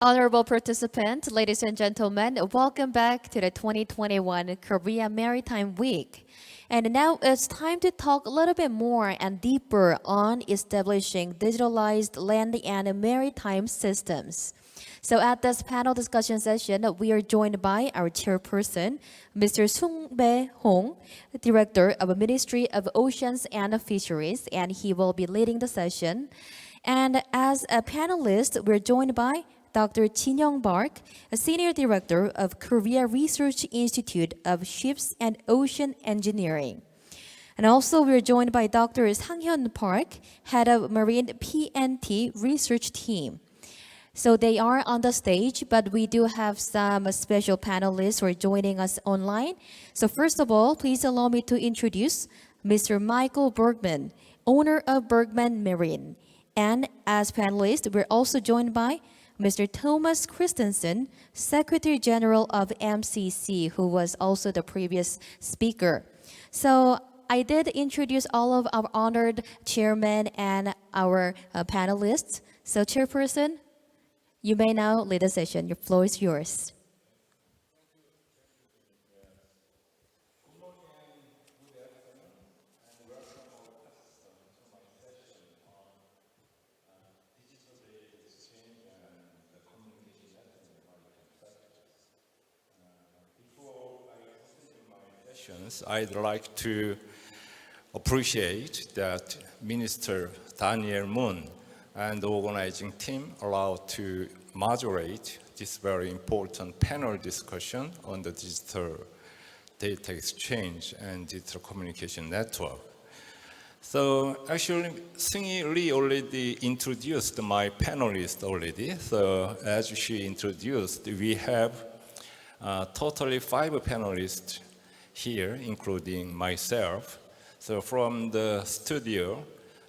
Honorable participants, ladies and gentlemen, welcome back to the 2021 Korea Maritime Week. And now it's time to talk a little bit more and deeper on establishing digitalized land and maritime systems. So at this panel discussion session, we are joined by our chairperson, Mr. Sunbae Hong, Director of the Ministry of Oceans and Fisheries, and he will be leading the session. And as a panelist, we're joined by Dr. Jin-young Park, a Senior Director of Korea Research Institute of Ships and Ocean Engineering. And also we're joined by Dr. Sang-hyun Park, Head of Marine PNT Research Team. So they are on the stage, but we do have some special panelists who are joining us online. So first of all, please allow me to introduce Mr. Michael Bergman, owner of Bergman Marine. And as panelists, we're also joined by Mr. Thomas Christensen, Secretary General of MCC, who was also the previous speaker. So I did introduce all of our honored chairmen and our panelists. So chairperson, you may now lead the session. Your floor is yours. I'd like to appreciate that Minister Daniel Moon and the organizing team allowed to moderate this very important panel discussion on the digital data exchange and digital communication network. So actually, Seung-hee Lee already introduced my panelists already. So as she introduced, we have totally 5 panelists here, including myself. So from the studio,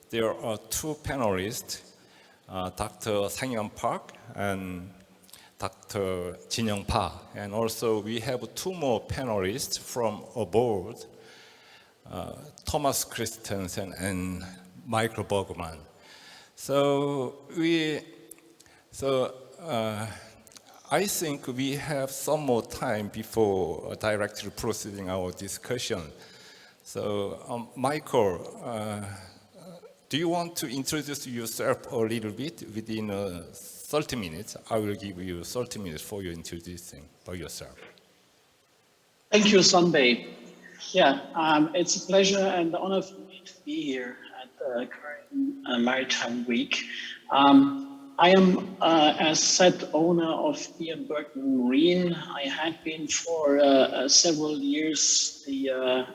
there are 2 panelists, Dr. Sang-hyun Park and Dr. Jin-young Park. And also we have 2 more panelists from aboard, Thomas Christensen and Michael Bergman. I think we have some more time before directly proceeding our discussion. So, Michael, do you want to introduce yourself a little bit within 30 minutes? I will give you 30 minutes for your introducing by yourself. Thank you, Sunbae. Yeah, it's a pleasure and honor for me to be here at the Korean Maritime Week. I am, as said, owner of B.M. Bergman Marine. I had been for several years the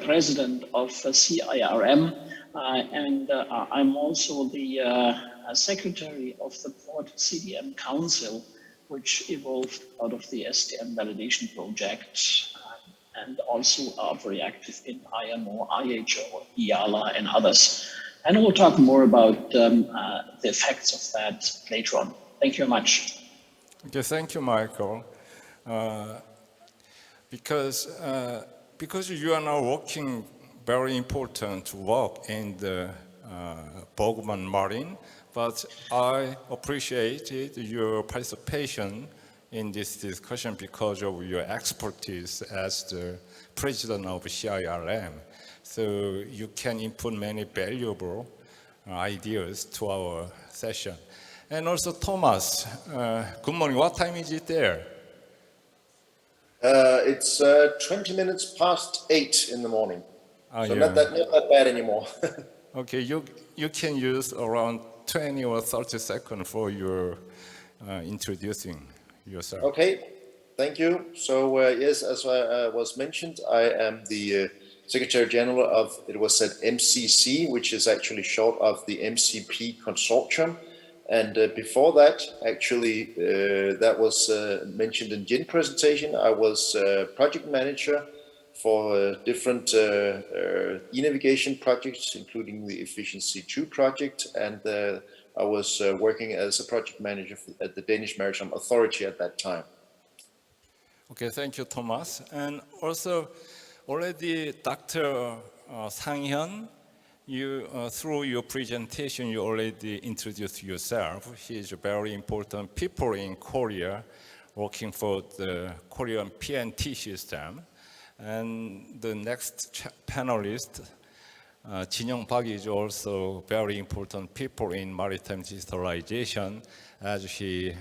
president of CIRM, and I'm also the secretary of the Port CDM Council, which evolved out of the SDM validation project, and also are very active in IMO, IHO, EALA, and others. And we'll talk more about the effects of that later on. Thank you very much. Okay, thank you, Michael. Because you are now working very important work in the Bergman Marine, but I appreciated your participation in this discussion because of your expertise as the president of CIRM. So you can input many valuable ideas to our session. And also Thomas, good morning. What time is it there? It's 20 minutes past 8 in the morning. So yeah. not that bad anymore. Okay, you can use around 20 or 30 seconds for your introducing yourself. Okay, thank you. So yes, as was mentioned, I am the Secretary General of, it was said MCC, which is actually short of the MCP Consortium. And before that, actually, that was mentioned in Jin's presentation. I was project manager for different e-navigation projects, including the Efficiency 2 project. And I was working as a project manager at the Danish Maritime Authority at that time. Okay, thank you, Thomas. And also, already Dr. Sang-hyun through your presentation, you already introduced yourself. He is a very important people in Korea working for the Korean PNT system. And the next panelist, Jin-young Park, is also very important people in maritime digitalization, as he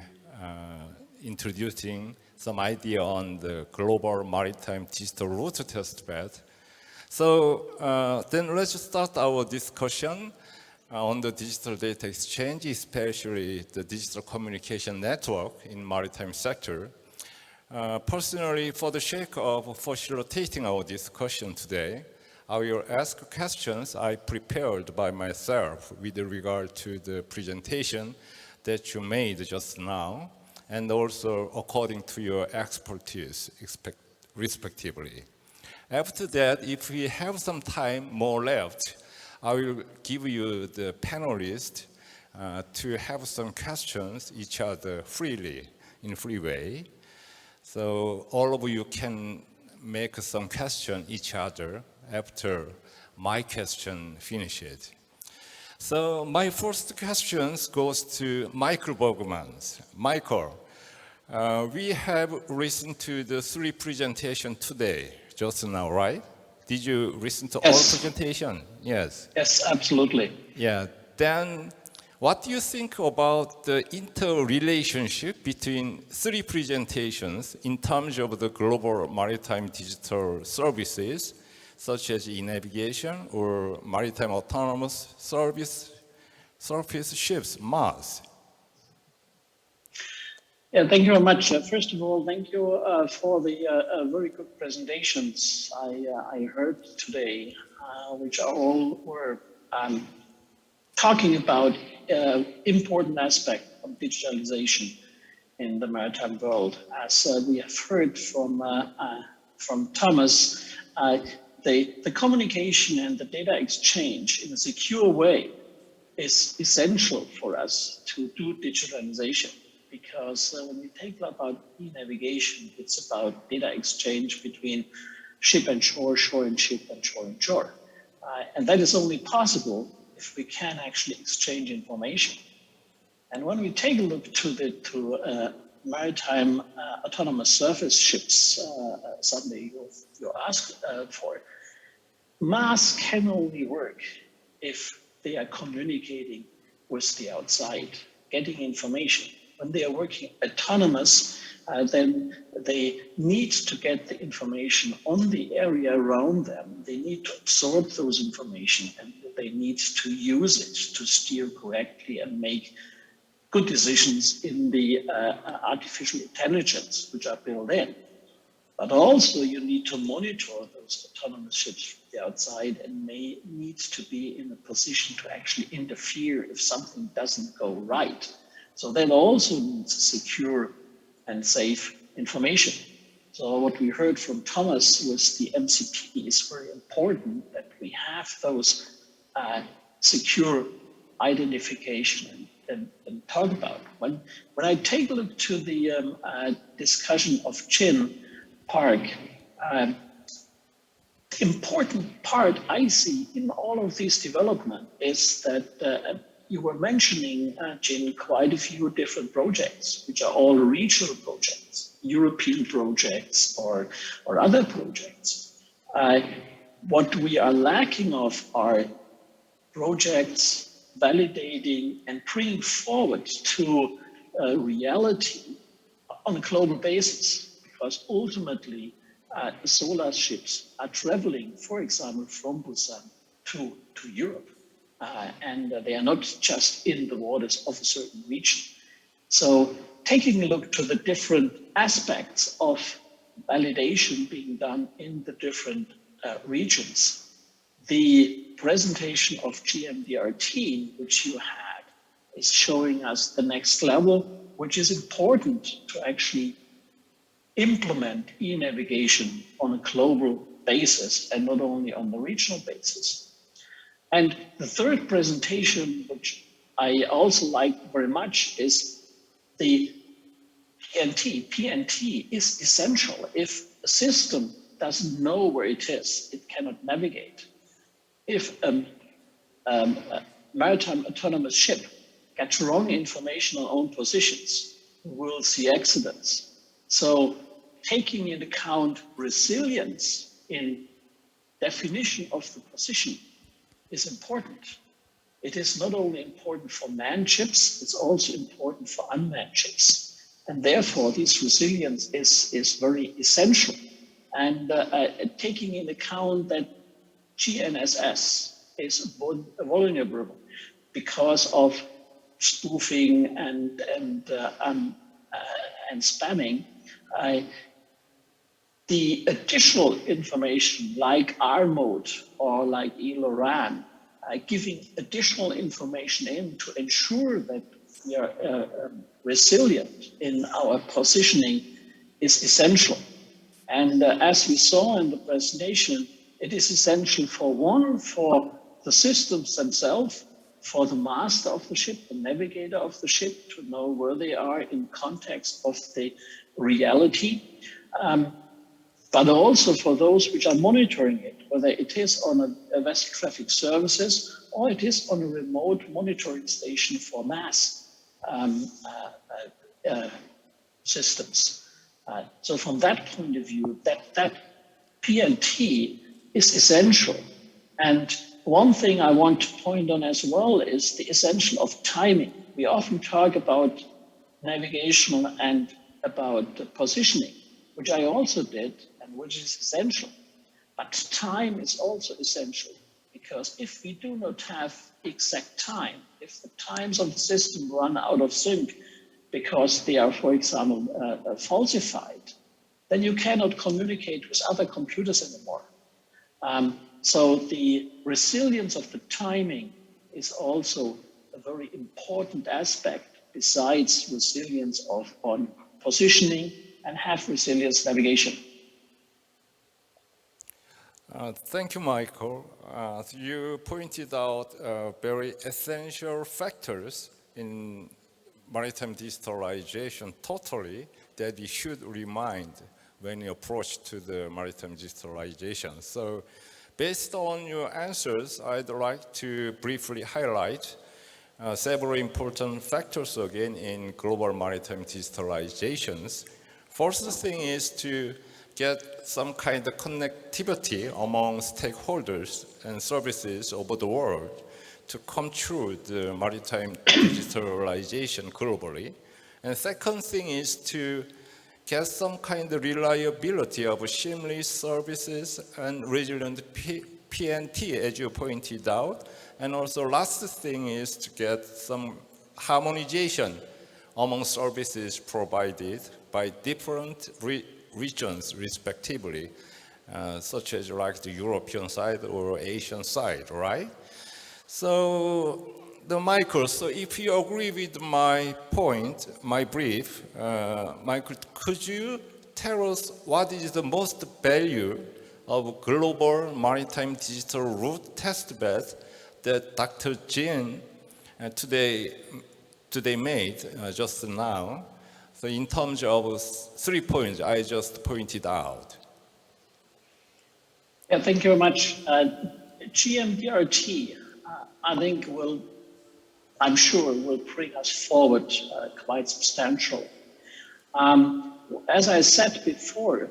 introducing some idea on the global maritime digital route testbed. So then let's start our discussion on the digital data exchange, especially the digital communication network in maritime sector. Personally, for the sake of facilitating our discussion today, I will ask questions I prepared by myself with regard to the presentation that you made just now, and also according to your expertise, respectively. After that, if we have some time more left, I will give you the panelists to have some questions each other freely, in free way. So all of you can make some question each other after my question finishes. So my first question goes to Michael Bergmans. Michael, we have listened to the 3 presentations today, just now, right? Did you listen to all presentation? Yes. Yes, absolutely. Yeah. Then, what do you think about the interrelationship between 3 presentations in terms of the global maritime digital services, such as e-navigation or maritime autonomous surface ships, MaaS? Yeah, thank you very much. First of all, thank you for the very good presentations I heard today, which are all were talking about important aspect of digitalization in the maritime world. As we have heard from Thomas, the communication and the data exchange in a secure way is essential for us to do digitalization. Because when we take about e-navigation, it's about data exchange between ship and shore, shore and ship, and shore and shore. And that is only possible if we can actually exchange information. And when we take a look to maritime autonomous surface ships, Sunbae you asked for, MaaS can only work if they are communicating with the outside, getting information. When they are working autonomous, then they need to get the information on the area around them. They need to absorb those information and they need to use it to steer correctly and make good decisions in the artificial intelligence which are built in. But also you need to monitor those autonomous ships from the outside and may need to be in a position to actually interfere if something doesn't go right. So that also needs secure and safe information. So what we heard from Thomas was the MCP is very important that we have those secure identification and talk about. When I take a look to the discussion of Jin Park, important part I see in all of this development is that you were mentioning, Jin, quite a few different projects, which are all regional projects, European projects or other projects. What we are lacking of are projects validating and bringing forward to reality on a global basis, because ultimately solar ships are traveling, for example, from Busan to Europe. And they are not just in the waters of a certain region. So taking a look to the different aspects of validation being done in the different regions, the presentation of GMDRT, which you had, is showing us the next level, which is important to actually implement e-navigation on a global basis and not only on the regional basis. And the third presentation, which I also like very much, is the PNT. PNT is essential. If a system doesn't know where it is, it cannot navigate. If a maritime autonomous ship gets wrong information on own positions, we'll see accidents. So taking into account resilience in definition of the position is important. It is not only important for manned ships, it's also important for unmanned ships. And therefore, this resilience is very essential. And taking into account that GNSS is vulnerable because of spoofing and spamming, the additional information like R mode or like ELORAN, giving additional information in to ensure that we are resilient in our positioning is essential. And as we saw in the presentation, it is essential for the systems themselves, for the master of the ship, the navigator of the ship, to know where they are in context of the reality, but also for those which are monitoring it, whether it is on a vessel traffic services or it is on a remote monitoring station for mass systems. So from that point of view, that PNT is essential. And one thing I want to point on as well is the essential of timing. We often talk about navigational and about positioning, which I also did and which is essential. But time is also essential, because if we do not have exact time, if the times of the system run out of sync because they are, for example, falsified, then you cannot communicate with other computers anymore. So the resilience of the timing is also a very important aspect besides resilience on positioning and have resilience navigation. Thank you, Michael. You pointed out very essential factors in maritime digitalization totally that you should remind when you approach to the maritime digitalization. So based on your answers, I'd like to briefly highlight several important factors again in global maritime digitalizations. First thing is to get some kind of connectivity among stakeholders and services over the world to come through the maritime digitalization globally. And second thing is to get some kind of reliability of seamless services and resilient PNT, as you pointed out. And also last thing is to get some harmonization among services provided by different regions respectively, such as like the European side or Asian side, right? So, Michael, so if you agree with my point, my brief, Michael, could you tell us what is the most value of global maritime digital route testbed that Dr. Jin today made just now? So in terms of 3 points I just pointed out. Yeah, thank you very much. GMDRT, I think I'm sure will bring us forward quite substantial. As I said before,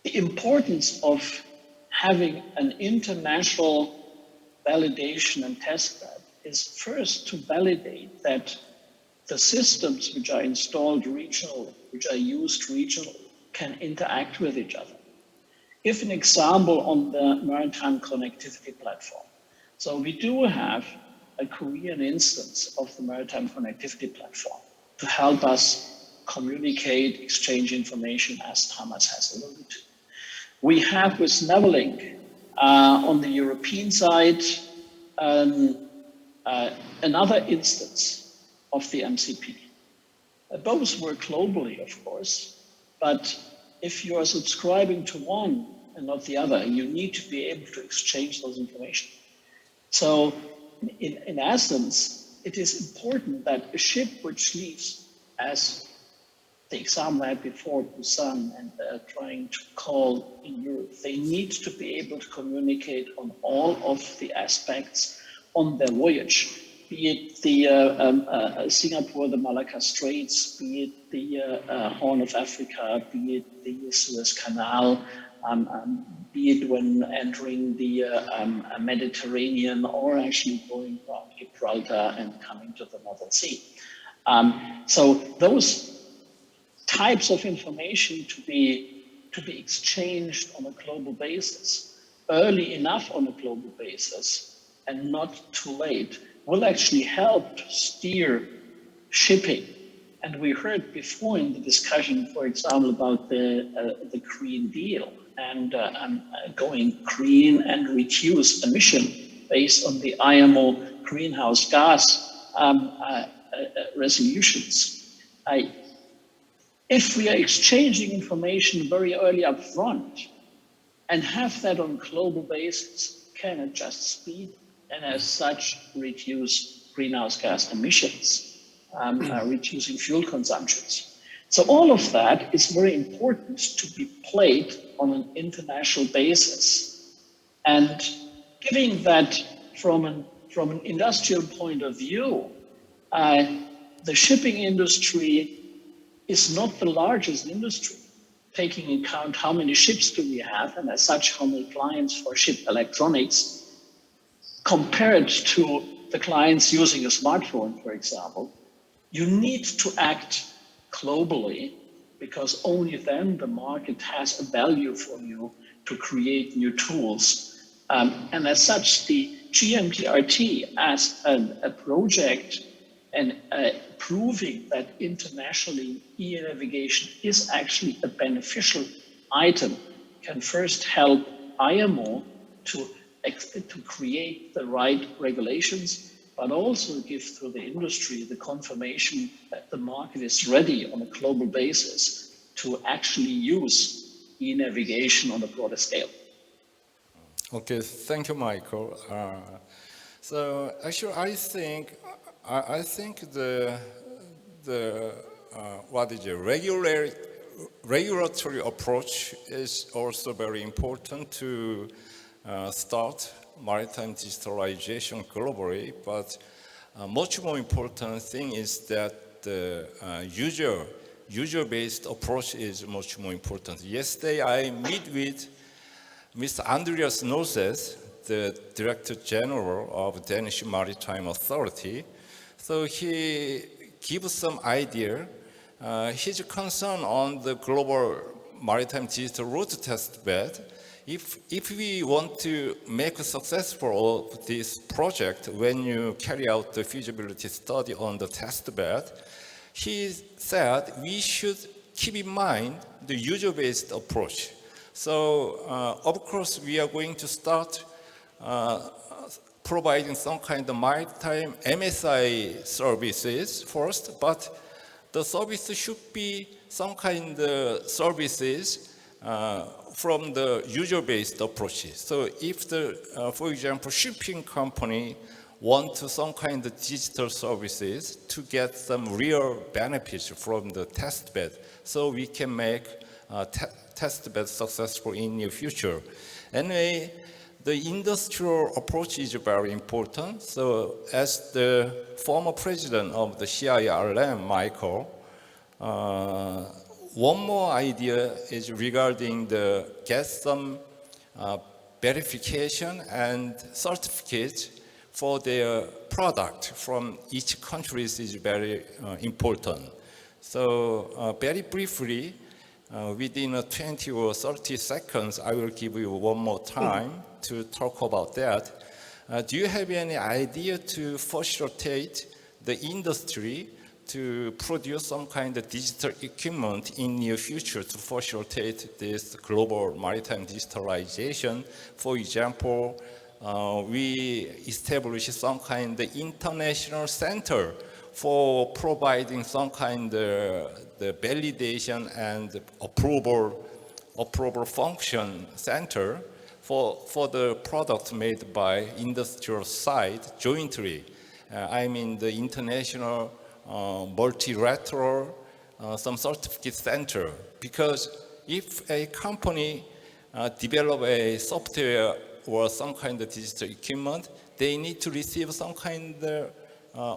the importance of having an international validation and testbed is first to validate that the systems which are installed regionally, which are used regionally, can interact with each other. Give an example on the Maritime Connectivity Platform. So we do have a Korean instance of the Maritime Connectivity Platform to help us communicate, exchange information, as Thomas has alluded to. We have with Navalink on the European side another instance of the MCP. Both work globally, of course, but if you are subscribing to one and not the other, you need to be able to exchange those information. So in essence, it is important that a ship which leaves, as the example I had before, Busan, and trying to call in Europe, they need to be able to communicate on all of the aspects on their voyage, be it the Singapore, the Malacca Straits, be it the Horn of Africa, be it the Suez Canal, be it when entering the Mediterranean or actually going around Gibraltar and coming to the Northern Sea. So those types of information to be exchanged on a global basis, early enough on a global basis, and not too late, will actually help to steer shipping. And we heard before in the discussion, for example, about the Green Deal and going green and reduce emission based on the IMO greenhouse gas resolutions. If we are exchanging information very early up front and have that on a global basis, can adjust speed and as such reduce greenhouse gas emissions, reducing fuel consumptions. So all of that is very important to be played on an international basis. And giving that from an industrial point of view, the shipping industry is not the largest industry, taking into account how many ships do we have, and as such, how many clients for ship electronics, compared to the clients using a smartphone, for example. You need to act globally, because only then the market has a value for you to create new tools. And as such, the GMTRT as a project and proving that internationally e-navigation is actually a beneficial item can first help IMO to create the right regulations, but also give to the industry the confirmation that the market is ready on a global basis to actually use e-navigation on a broader scale. Okay, thank you, Michael. So actually, I think the what is it, regulatory approach is also very important to start maritime digitalization globally. But much more important thing is that the user-based approach is much more important. Yesterday, I meet with Mr. Andreas Noses, the Director General of Danish Maritime Authority. So he gives some idea. His concern on the global maritime digital road test bed. If we want to make successful this project, when you carry out the feasibility study on the test bed, he said we should keep in mind the user-based approach. So, of course, we are going to start providing some kind of maritime MSI services first, but the service should be some kind of services from the user-based approaches. So if for example, shipping company want some kind of digital services to get some real benefits from the test bed, so we can make test bed successful in the future. Anyway, the industrial approach is very important. So as the former president of the CIRM, Michael, one more idea is regarding get some verification and certificate for their product from each country is very important. So very briefly, within 20 or 30 seconds, I will give you one more time to talk about that. Do you have any idea to facilitate the industry to produce some kind of digital equipment in near future to facilitate this global maritime digitalization? For example, we established some kind of international center for providing some kind of the validation and approval function center for the product made by industrial side jointly. I mean the international multilateral some certificate center, because if a company develop a software or some kind of digital equipment, they need to receive some kind of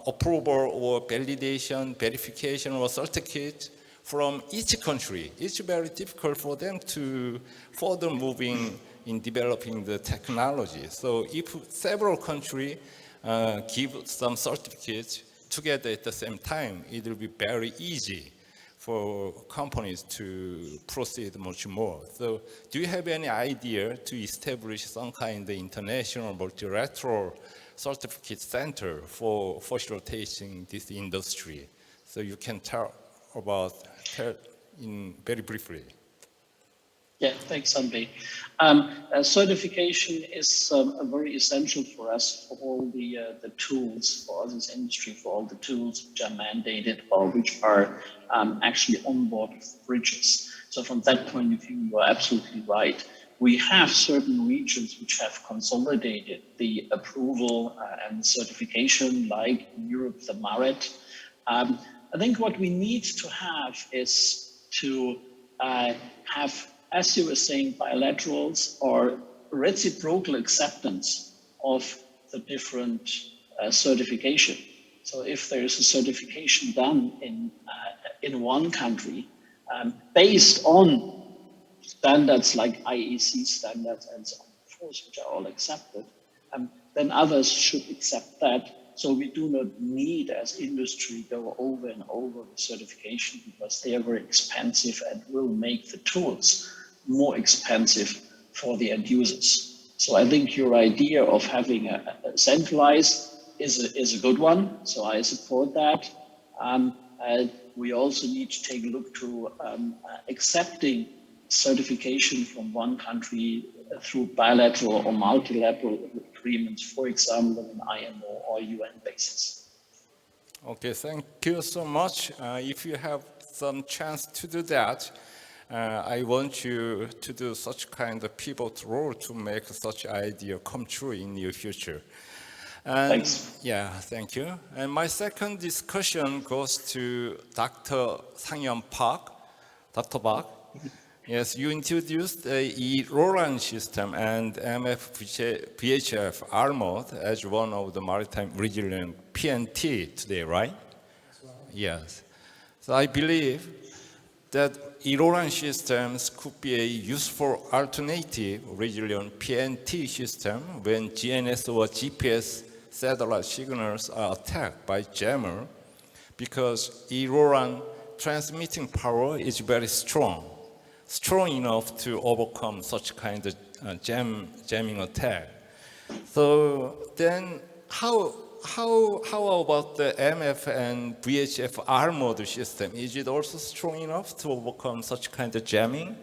approval or validation, verification or certificate from each country. It's very difficult for them to further moving in developing the technology. So if several countries give some certificates together at the same time, it will be very easy for companies to proceed much more. So do you have any idea to establish some kind of international multilateral certificate center for facilitating this industry? So you can tell in very briefly. Yeah, thanks, Sunbae. Certification is very essential for us for all the tools, for this industry, for all the tools which are mandated or which are actually on board of the bridges. So from that point of view, you are absolutely right. We have certain regions which have consolidated the approval and certification, like in Europe, the Maritime. I think what we need to have is to have, as you were saying, bilaterals or reciprocal acceptance of the different certification. So if there is a certification done in one country based on standards like IEC standards and so on, which are all accepted, then others should accept that. So we do not need, as industry, go over and over with certification because they are very expensive and will make the tools more expensive for the end users. So I think your idea of having a centralized is a good one. So I support that. We also need to take a look to accepting certification from one country through bilateral or multilateral agreements, for example, on IMO or UN basis. Okay, thank you so much. If you have some chance to do that, I want you to do such kind of pivotal role to make such idea come true in your future. And Thanks. Yeah, thank you. And my second discussion goes to Dr. Sang-Yeon Park. Dr. Park. Yes, you introduced the E-RORAN system and MF-VHF armored as one of the maritime resilient PNT today, right? Yes. So I believe that E-RORAN systems could be a useful alternative resilient PNT system when GNS or GPS satellite signals are attacked by jammer, because E-RORAN transmitting power is very strong enough to overcome such kind of jamming attack. So then how about the MF and VHF armored system? Is it also strong enough to overcome such kind of jamming?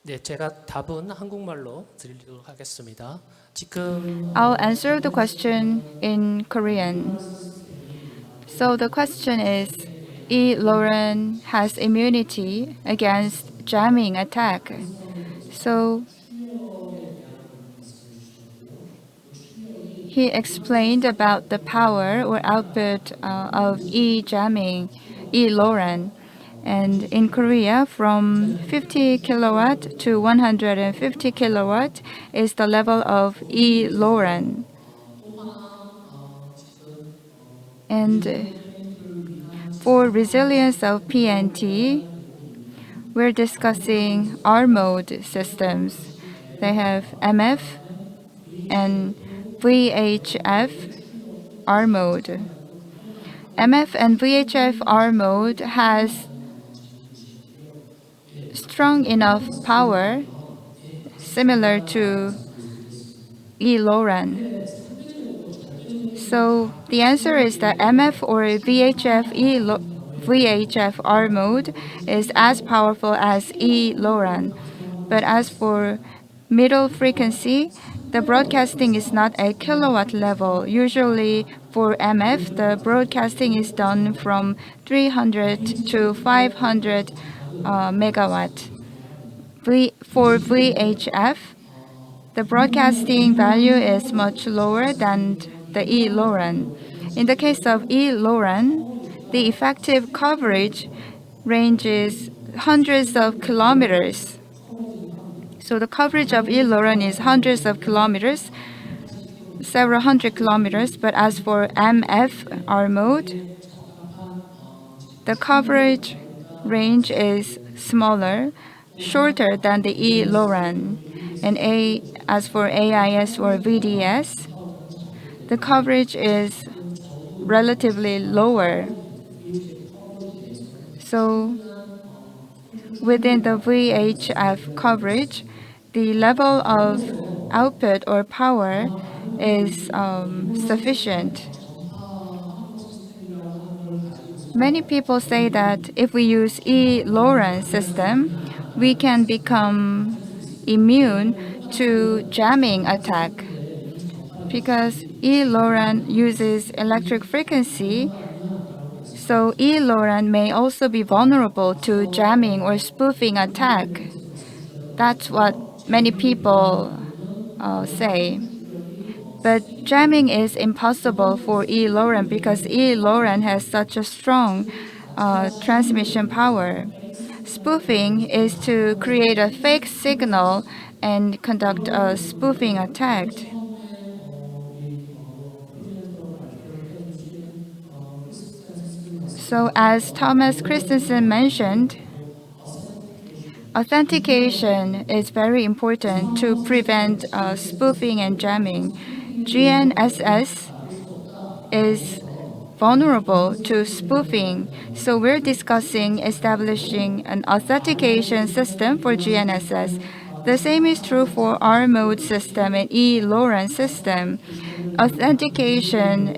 네, 제가 답은 한국말로 드리도록 하겠습니다. 지금 I'll answer the question in Korean. So the question is, E. Lauren has immunity against jamming attack. So he explained about the power or output of E jamming, E Lauren. And in Korea, from 50 kilowatt to 150 kilowatt is the level of E Lauren. And for resilience of PNT, we're discussing R mode systems. They have MF and VHF R mode. MF and VHF R mode has strong enough power similar to E Lauren. So the answer is that MF or VHF R mode is as powerful as E Lauren. But as for middle frequency, the broadcasting is not a kilowatt level. Usually for MF, the broadcasting is done from 300 to 500 megawatt. For VHF, the broadcasting value is much lower than the E Lauren. In the case of E-LORAN, the effective coverage ranges hundreds of kilometers. So the coverage of E-LORAN is hundreds of kilometers, several hundred kilometers, but as for MFR mode, the coverage range is smaller, shorter than the E-LORAN. And as for AIS or VDS, the coverage is relatively lower. So within the VHF coverage, the level of output or power is sufficient. Many people say that if we use E-LORAN system, we can become immune to jamming attack because E-LORAN uses electric frequency, so E-LORAN may also be vulnerable to jamming or spoofing attack. That's what many people say. But jamming is impossible for E-LORAN because E-LORAN has such a strong transmission power. Spoofing is to create a fake signal and conduct a spoofing attack. So as Thomas Christensen mentioned, authentication is very important to prevent spoofing and jamming. GNSS is vulnerable to spoofing, so we're discussing establishing an authentication system for GNSS. The same is true for R mode system and E-LORAN system. Authentication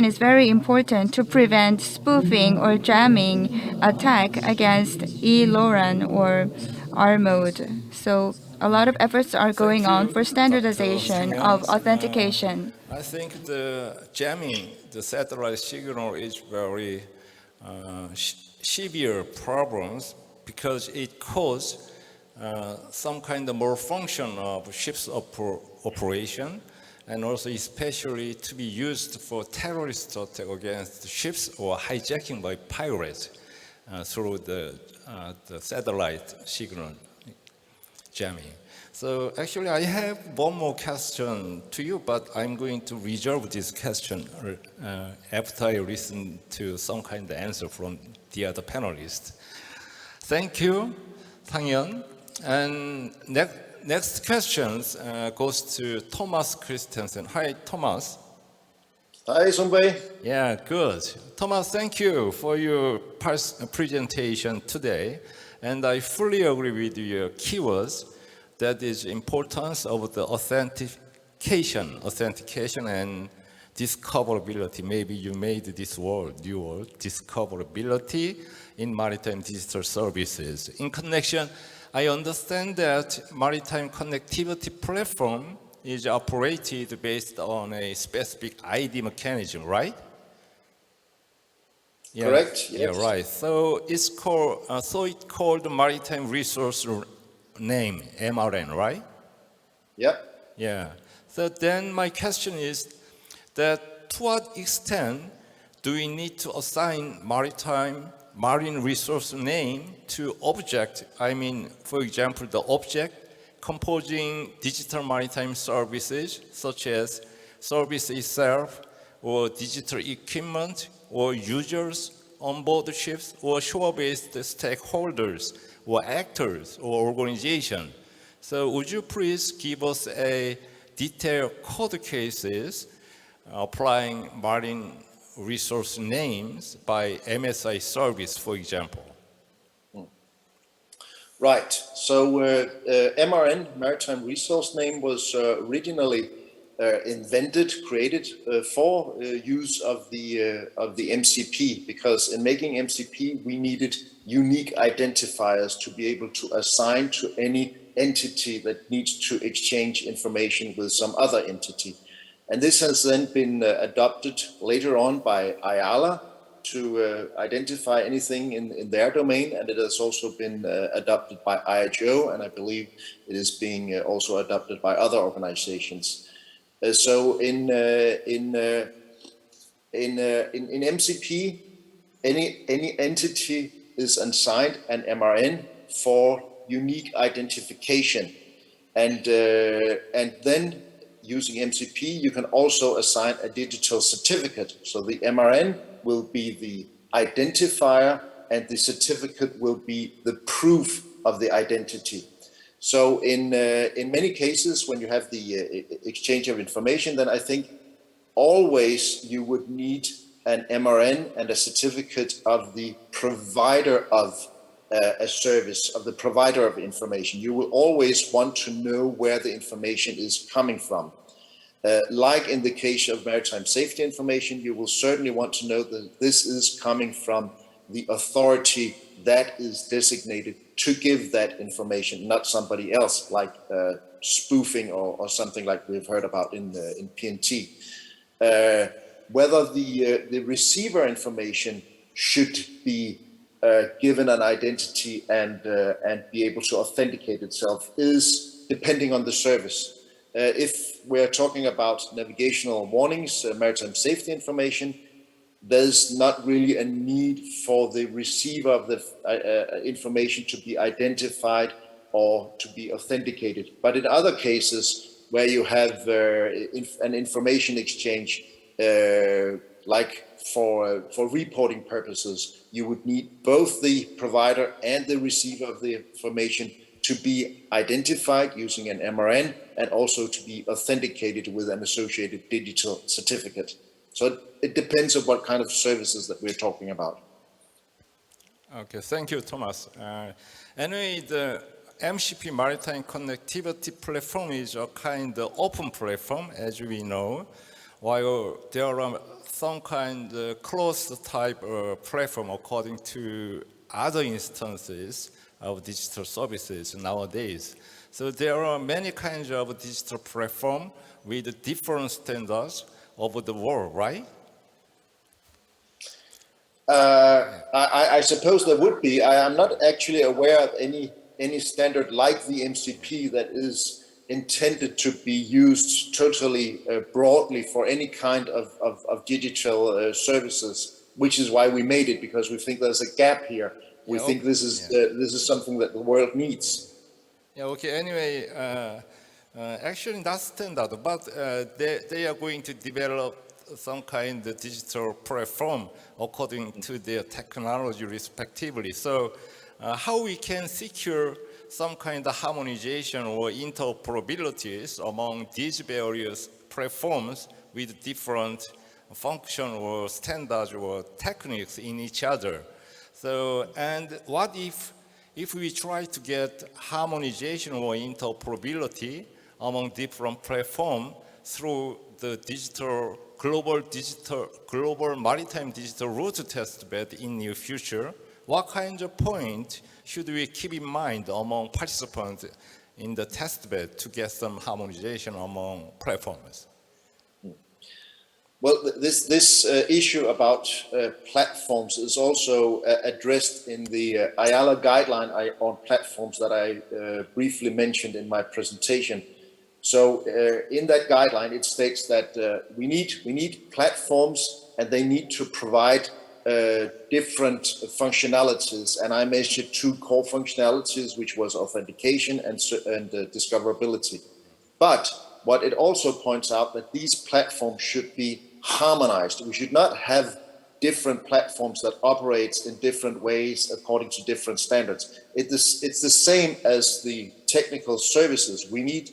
is very important to prevent spoofing or jamming attack against E-LORAN or R mode. So a lot of efforts are Thank going on you, for Dr. standardization of Sang-yeon. authentication. I think the jamming, the satellite signal is very severe problems because it causes some kind of malfunction of ships operation, and also especially to be used for terrorist attack against ships or hijacking by pirates through the satellite signal jamming. So actually, I have one more question to you, but I'm going to reserve this question after I listen to some kind of answer from the other panelists. Thank you, Sang-yeon. And next question goes to Thomas Christensen. Hi, Thomas. Hi, Sunbae. Yeah, good. Thomas, thank you for your presentation today. And I fully agree with your keywords. That is importance of the authentication and discoverability. Maybe you made this word, new word, discoverability in maritime digital services. In connection, I understand that maritime connectivity platform is operated based on a specific ID mechanism, right? Yeah, Correct, yes. Yeah, right. So it's called Maritime Resource Name, MRN, right? Yeah. Yeah. So then my question is that to what extent do we need to assign marine resource name to object? I mean, for example, the object composing digital maritime services, such as service itself, or digital equipment, or users on board the ships, or shore-based stakeholders, or actors, or organizations. So would you please give us a detailed code cases applying marine resource names by MSI service, for example? Right. So MRN, Maritime Resource Name, was originally created for use of the MCP, because in making MCP we needed unique identifiers to be able to assign to any entity that needs to exchange information with some other entity. And this has then been adopted later on by IALA to identify anything in their domain, and it has also been adopted by IHO, and I believe it is being also adopted by other organizations. So in MCP, any entity is assigned an MRN for unique identification, and then using MCP you can also assign a digital certificate. So the MRN will be the identifier, and the certificate will be the proof of the identity. So in many cases, when you have the exchange of information, then I think always you would need an MRN and a certificate of the provider of a service, of the provider of information. You will always want to know where the information is coming from. Like in the case of maritime safety information, you will certainly want to know that this is coming from the authority that is designated to give that information, not somebody else, like spoofing or something like we've heard about in PNT. Whether the receiver information should be given an identity and be able to authenticate itself is depending on the service. If we're talking about navigational warnings, maritime safety information, there's not really a need for the receiver of the information to be identified or to be authenticated. But in other cases where you have an information exchange, like for reporting purposes, you would need both the provider and the receiver of the information to be identified using an MRN, and also to be authenticated with an associated digital certificate. So it depends on what kind of services that we're talking about. Okay, thank you, Thomas. Anyway, the MCP Maritime Connectivity Platform is a kind of open platform, as we know, while there are some kind of closed type of platform according to other instances of digital services nowadays. So there are many kinds of digital platform with different standards over the world, right? I suppose there would be. I am not actually aware of any standard like the MCP that is intended to be used totally broadly for any kind of digital services, which is why we made it, because we think there's a gap here. We think this is something that the world needs. Yeah, okay, anyway, actually not standard, but they are going to develop some kind of digital platform according to their technology respectively. So how we can secure some kind of harmonization or interoperabilities among these various platforms with different function or standards or techniques in each other. So, and what if we try to get harmonization or interoperability among different platforms through the global maritime digital route test bed in near future? What kind of point should we keep in mind among participants in the test bed to get some harmonization among platforms? Well, this issue about platforms is also addressed in the IALA guideline on platforms that I briefly mentioned in my presentation. So in that guideline, it states that we need platforms, and they need to provide different functionalities. And I mentioned two core functionalities, which was authentication and discoverability. But what it also points out that these platforms should be harmonized. We should not have different platforms that operate in different ways according to different standards. It's the same as the technical services. We need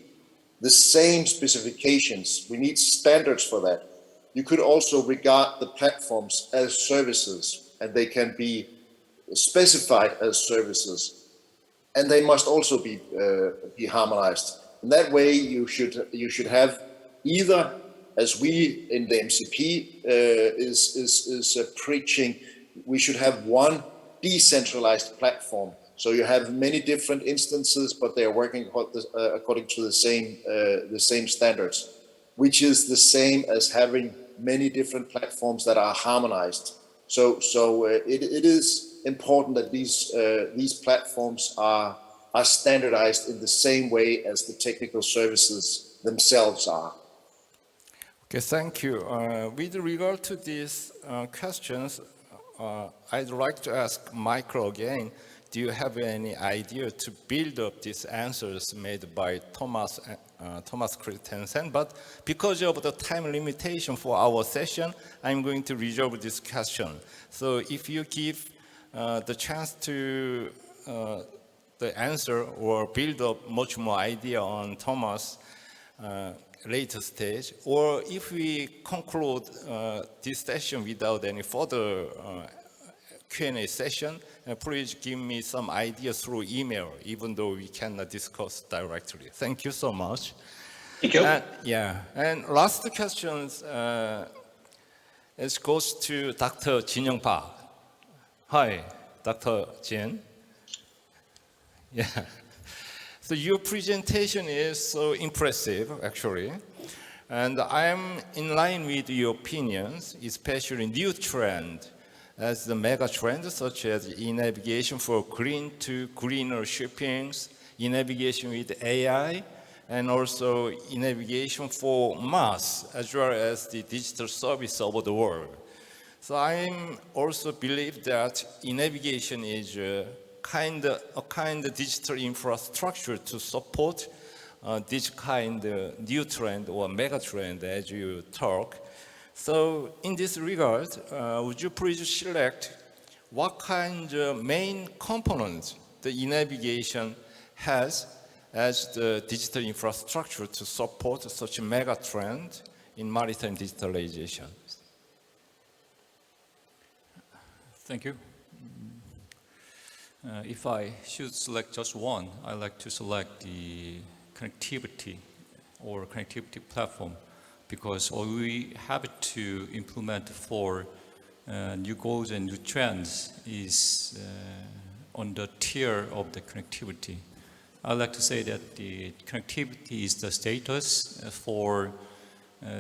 the same specifications. We need standards for that. You could also regard the platforms as services, and they can be specified as services, and they must also be harmonized. In that way, you should have either, as we in the MCP is preaching, we should have one decentralized platform. So you have many different instances, but they are working according to the same standards, which is the same as having many different platforms that are harmonized. So it is important that these platforms are standardized in the same way as the technical services themselves are. Okay, thank you. With regard to these questions, I'd like to ask Michael again. Do you have any idea to build up these answers made by Thomas Christensen? But because of the time limitation for our session, I'm going to reserve this question. So if you give the chance to the answer or build up much more idea on Thomas later stage, or if we conclude this session without any further Q&A session, please give me some ideas through email, even though we cannot discuss directly. Thank you so much. Thank you. And last questions it goes to Dr. Jin Young Park. Hi, Dr. Jin. Yeah. So your presentation is so impressive, actually. And I'm in line with your opinions, especially new trend as the mega trends such as e-navigation for green to greener shippings, e-navigation with AI, and also e-navigation for Mars, as well as the digital service over the world. So I also believe that e-navigation is a kind of digital infrastructure to support this kind of new trend or mega trend as you talk. So in this regard, would you please select what kind of main components the e-navigation has as the digital infrastructure to support such a mega trend in maritime digitalization? Thank you. If I should select just one, I like to select the connectivity or connectivity platform, because all we have to implement for new goals and new trends is on the tier of the connectivity. I like to say that the connectivity is the status for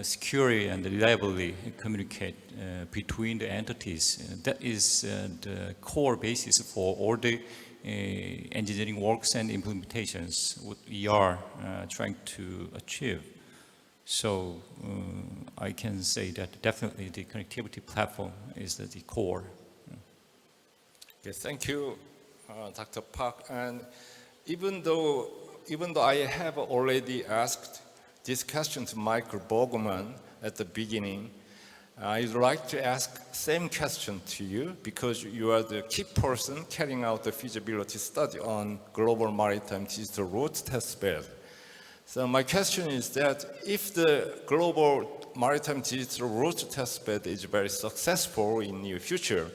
securely and reliably communicate between the entities. That is the core basis for all the engineering works and implementations what we are trying to achieve. So I can say that definitely the connectivity platform is the core. Okay, thank you, Dr. Park. And even though I have already asked this question to Michael Borgman at the beginning, I'd like to ask same question to you because you are the key person carrying out the feasibility study on global maritime digital route testbed. So my question is that if the global maritime digital route testbed is very successful in the future,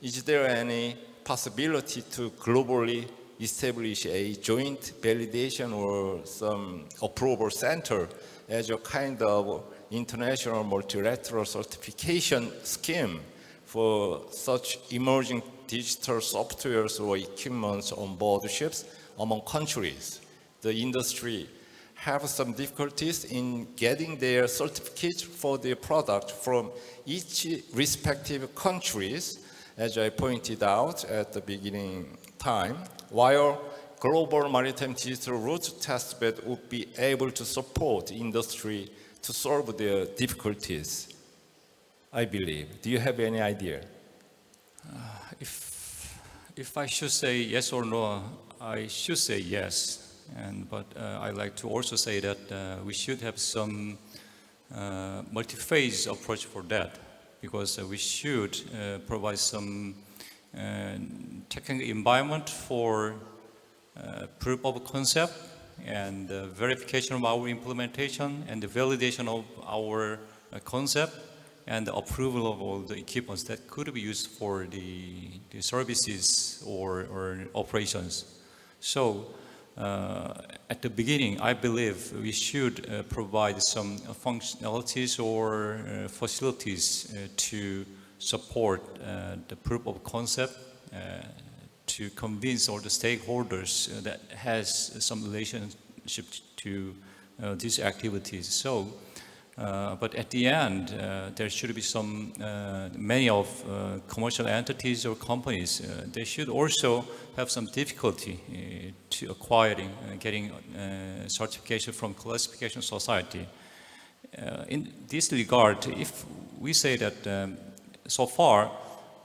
is there any possibility to globally establish a joint validation or some approval center as a kind of international multilateral certification scheme for such emerging digital softwares or equipments on board ships among countries? The industry have some difficulties in getting their certificates for their product from each respective countries, as I pointed out at the beginning time, while global maritime digital route testbed would be able to support industry to solve their difficulties, I believe. Do you have any idea? If I should say yes or no, I should say yes. But I like to also say that we should have some multi-phase approach for that, because we should provide some technical environment for proof of concept and verification of our implementation and the validation of our concept and the approval of all the equipments that could be used for the services or operations. So at the beginning, I believe we should provide some functionalities or facilities to support the proof of concept to convince all the stakeholders that has some relationship to these activities. So, but at the end, there should be some, many of commercial entities or companies, they should also have some difficulty to acquiring, getting certification from classification society. in this regard, if we say that so far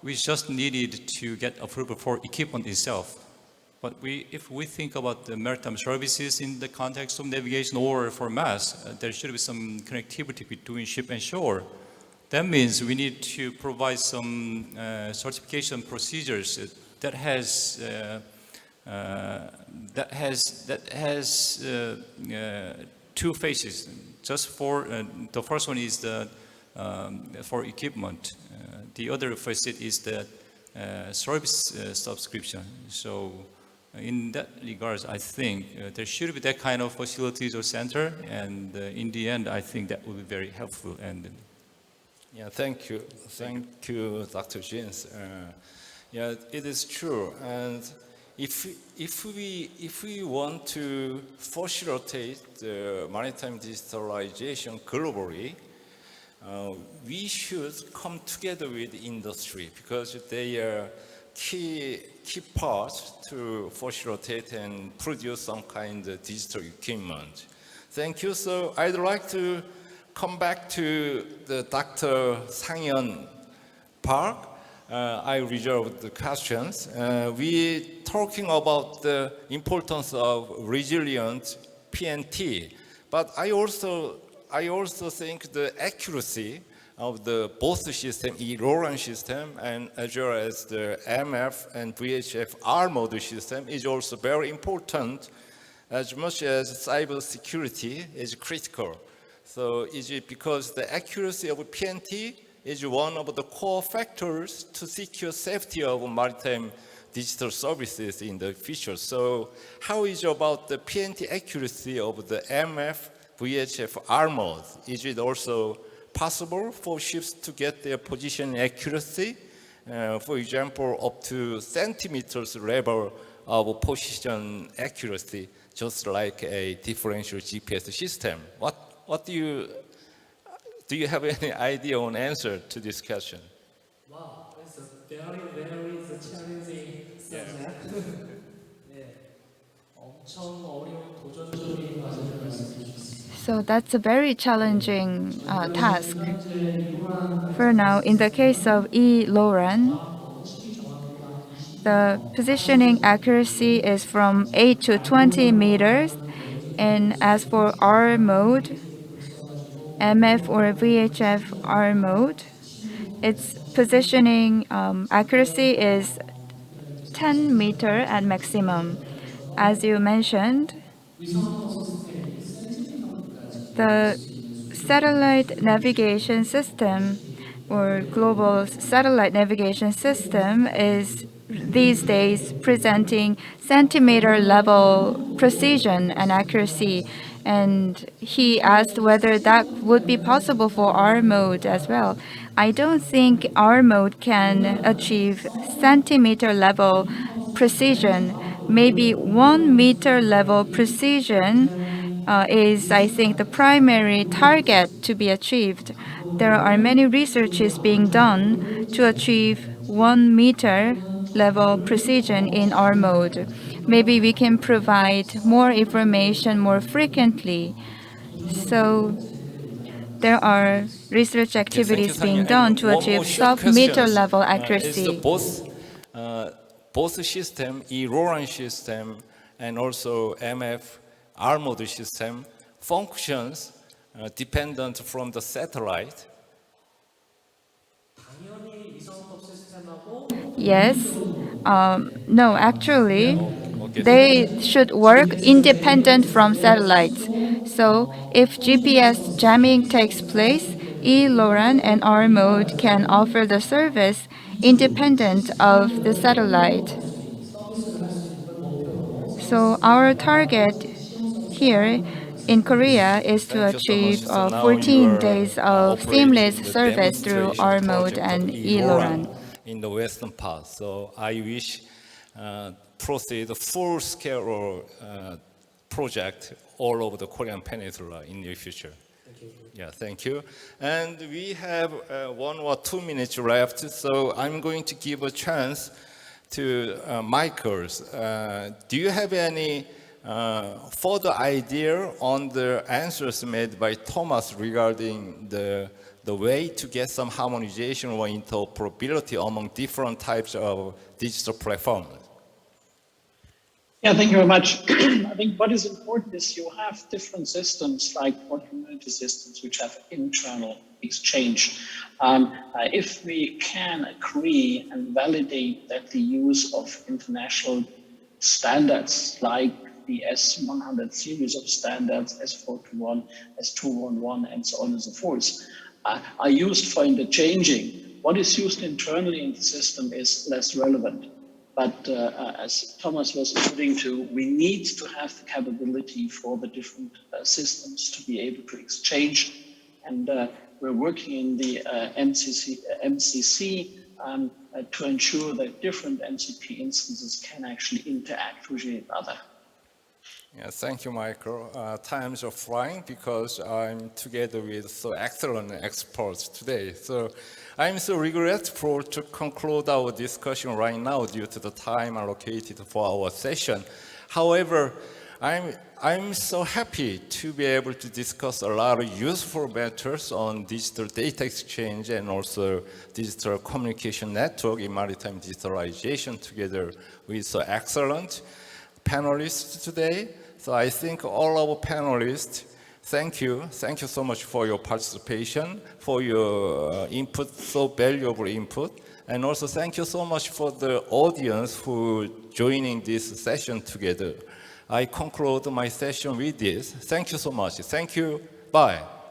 we just needed to get approval for equipment itself, but if we think about the maritime services in the context of navigation or for mass, there should be some connectivity between ship and shore. That means we need to provide some certification procedures that has two phases. Just for the first one is the for equipment. The other facet is the service subscription. So in that regards, I think there should be that kind of facilities or center, and in the end, I think that will be very helpful. And Yeah, thank you, Dr. James. Yeah, it is true. And if we want to facilitate the maritime digitalization globally, we should come together with industry because they are key parts to facilitate and produce some kind of digital equipment. Thank you. So I'd like to come back to the Dr. Sang-yeon Park. I reserved the questions. We talking about the importance of resilient PNT, but I also think the accuracy of the both system, E-LORAN system, and as well as the MF and VHF R mode system is also very important, as much as cyber security is critical. So is it because the accuracy of PNT is one of the core factors to secure safety of maritime digital services in the future. So how is about the PNT accuracy of the MF, VHF R mode? Is it also possible for ships to get their position accuracy? For example, up to centimeters level of position accuracy, just like a differential GPS system. What do you have any idea on answer to this question? Wow, it's a very challenging subject. 네, 엄청 어려운 도전적인 과제를 말씀해 주셨습니다. So that's a very challenging task. For now, in the case of E-LORAN, the positioning accuracy is from 8 to 20 meters. And as for R mode, MF or VHF R mode, its positioning accuracy is 10 meter at maximum. As you mentioned, the satellite navigation system or global satellite navigation system is these days presenting centimeter level precision and accuracy. And he asked whether that would be possible for R mode as well. I don't think R mode can achieve centimeter level precision. Maybe 1 meter level precision is, I think, the primary target to be achieved. There are many researches being done to achieve 1 meter level precision in R mode. Maybe we can provide more information more frequently. So there are research activities being done to achieve sub-meter level accuracy. Both system, E-LORAN system, and also MF R mode system functions dependent from the satellite. Yes. No, actually, they should work independent from satellites. So if GPS jamming takes place, E-LORAN and R mode can offer the service independent of the satellite. So our target here in Korea is to Thank you so much. achieve So now 14 you are days of operating seamless the service through demonstration R mode project of and E-LORAN E-LORAN. in the western part. So I wish proceed full scale project all over the Korean peninsula in the future. Yeah, thank you. And we have 1 or 2 minutes left, so I'm going to give a chance to Michaels. Do you have any further idea on the answers made by Thomas regarding the way to get some harmonization or interoperability among different types of digital platforms. Yeah, thank you very much. I think what is important is you have different systems like port community systems which have internal exchange. If we can agree and validate that the use of international standards like the S100 series of standards, S421, S211, and so on and so forth, are used for interchanging. What is used internally in the system is less relevant. But as Thomas was alluding to, we need to have the capability for the different systems to be able to exchange. And we're working in the MCC to ensure that different MCP instances can actually interact with each other. Yeah, thank you, Michael. Times are flying because I'm together with so excellent experts today. So I'm so regretful to conclude our discussion right now due to the time allocated for our session. However, I'm so happy to be able to discuss a lot of useful matters on digital data exchange and also digital communication network in maritime digitalization together with so excellent panelists today. So I think all our panelists, thank you so much for your participation, for your input, so valuable input, and also thank you so much for the audience who joining this session together. I conclude my session with this. Thank you so much. Thank you. Bye.